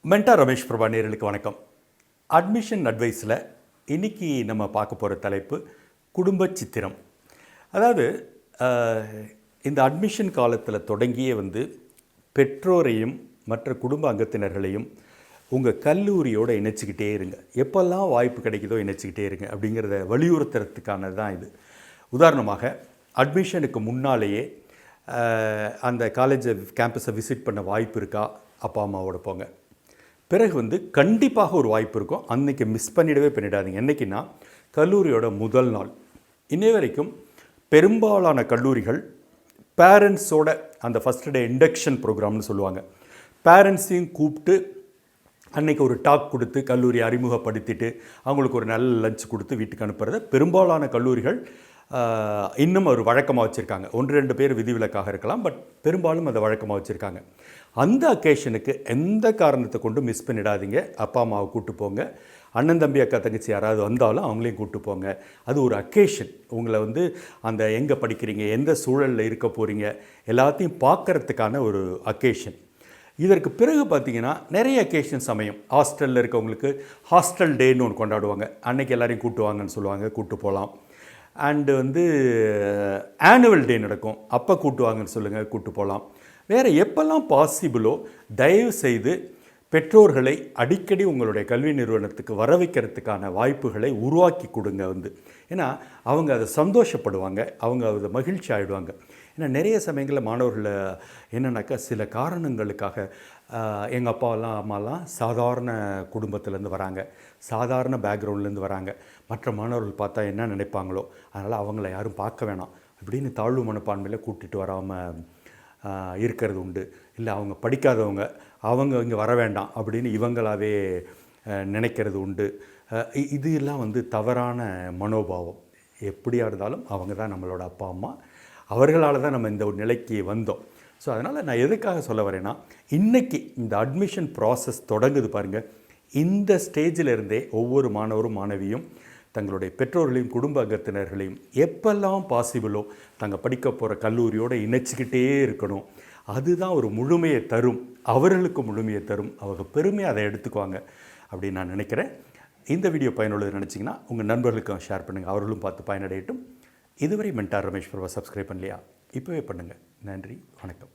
Mentor Ramesh Prabha நேயர்களுக்கு வணக்கம். Admission அட்வைஸில் இன்றைக்கி நம்ம பார்க்க போகிற தலைப்பு குடும்ப சித்திரம். அதாவது இந்த அட்மிஷன் காலத்தில் தொடங்கியே பெற்றோரையும் மற்ற குடும்ப அங்கத்தினர்களையும் உங்கள் கல்லூரியோடு இணைச்சிக்கிட்டே இருங்க. எப்போல்லாம் வாய்ப்பு கிடைக்குதோ இணைச்சிக்கிட்டே இருங்க அப்படிங்கிறத வலியுறுத்துறதுக்கானது தான் இது. உதாரணமாக அட்மிஷனுக்கு முன்னாலேயே அந்த காலேஜை கேம்பஸை விசிட் பண்ண வாய்ப்பு இருக்கா, அப்பா அம்மாவோட போங்க. பிறகு கண்டிப்பாக ஒரு வாய்ப்பு இருக்கும், அன்றைக்கி மிஸ் பண்ணிடாதீங்க. என்றைக்குன்னா கல்லூரியோட முதல் நாள். இன்னை வரைக்கும் பெரும்பாலான கல்லூரிகள் பேரண்ட்ஸோட அந்த ஃபஸ்ட் டே இண்டக்ஷன் ப்ரோக்ராம்னு சொல்லுவாங்க, பேரண்ட்ஸையும் கூப்பிட்டு அன்றைக்கி ஒரு டாக் கொடுத்து கல்லூரியை அறிமுகப்படுத்திட்டு அவங்களுக்கு ஒரு நல்ல லஞ்ச் கொடுத்து வீட்டுக்கு அனுப்புறத பெரும்பாலான கல்லூரிகள் இன்னும் ஒரு வழக்கமாக வச்சுருக்காங்க. 1-2 பேர் விதிவிலக்காக இருக்கலாம், பட் பெரும்பாலும் அதை வழக்கமாக வச்சுருக்காங்க. அந்த அக்கேஷனுக்கு எந்த காரணத்தை கொண்டு மிஸ் பண்ணிடாதீங்க. அப்பா அம்மாவை கூப்பிட்டு போங்க. அண்ணன் தம்பி அக்கா தங்கச்சி யாராவது வந்தாலும் அவங்களையும் கூப்பிட்டு போங்க. அது ஒரு அக்கேஷன். உங்களை அந்த எங்கே படிக்கிறீங்க, எந்த சூழலில் இருக்க போகிறீங்க எல்லாத்தையும் பார்க்குறதுக்கான ஒரு அக்கேஷன். இதற்கு பிறகு பார்த்திங்கன்னா நிறைய அக்கேஷன்ஸ் அமையும். ஹாஸ்டலில் இருக்கவங்களுக்கு ஹாஸ்டல் டேன்னு ஒன்று கொண்டாடுவாங்க. அன்றைக்கி எல்லோரையும் கூப்பிட்டுவாங்கன்னு சொல்லுவாங்க, கூப்பிட்டு போகலாம். அண்டு ஆனுவல் டே நடக்கும், அப்போ கூப்பிட்டுவாங்கன்னு சொல்லுங்கள், கூப்பிட்டு போகலாம். வேறு எப்போல்லாம் பாசிபிளோ தயவு செய்து பெற்றோர்களை அடிக்கடி உங்களுடைய கல்வி நிறுவனத்துக்கு வர வைக்கிறதுக்கான வாய்ப்புகளை உருவாக்கி கொடுங்க. ஏன்னா அவங்க அதை சந்தோஷப்படுவாங்க, அவங்க அதை மகிழ்ச்சி ஆகிடுவாங்க. ஏன்னா நிறைய சமயங்களில் மாணவர்கள் என்னென்னாக்கா சில காரணங்களுக்காக எங்கள் அப்பாவெல்லாம் அம்மாலாம் சாதாரண குடும்பத்துலேருந்து வராங்க, சாதாரண பேக்ரவுண்ட்லேருந்து வராங்க, மற்ற மாணவர்கள் பார்த்தா என்ன நினைப்பாங்களோ அதனால் அவங்கள யாரும் பார்க்க வேணாம் அப்படின்னு தாழ்வு மனப்பான்மையில் கூட்டிகிட்டு வராமல் இருக்கிறது உண்டு. இல்லை அவங்க படிக்காதவங்க, அவங்க இங்கே வர வேண்டாம் அப்படின்னு இவங்களாவே நினைக்கிறது உண்டு. இது எல்லாம் தவறான மனோபாவம். எப்படியா இருந்தாலும் அவங்க தான் நம்மளோட அப்பா அம்மா, அவர்களால் தான் நம்ம இந்த ஒரு நிலைக்கு வந்தோம். ஸோ அதனால் நான் எதுக்காக சொல்ல வரேன்னா, இன்றைக்கி இந்த அட்மிஷன் ப்ராசஸ் தொடங்குது பாருங்கள். இந்த ஸ்டேஜில் இருந்தே ஒவ்வொரு மாணவரும் மாணவியும் தங்களுடைய பெற்றோர்களையும் குடும்ப அங்கத்தினர்களையும் எப்பெல்லாம் பாசிபிளோ தங்கள் படிக்க போகிற கல்லூரியோடு இணைச்சிக்கிட்டே இருக்கணும். அதுதான் ஒரு முழுமையை தரும், அவர்களுக்கு முழுமையை தரும். அவங்க பெருமையாக அதை எடுத்துக்குவாங்க அப்படின்னு நான் நினைக்கிறேன். இந்த வீடியோ பயனுள்ளது நினச்சிங்கன்னா உங்கள் நண்பர்களுக்கும் ஷேர் பண்ணுங்கள், அவர்களும் பார்த்து பயனடையட்டும். இதுவரை மென்டார் ரமேஷ் பிரபா சப்ஸ்கிரைப் பண்ணலையா? இப்போவே பண்ணுங்கள். நன்றி, வணக்கம்.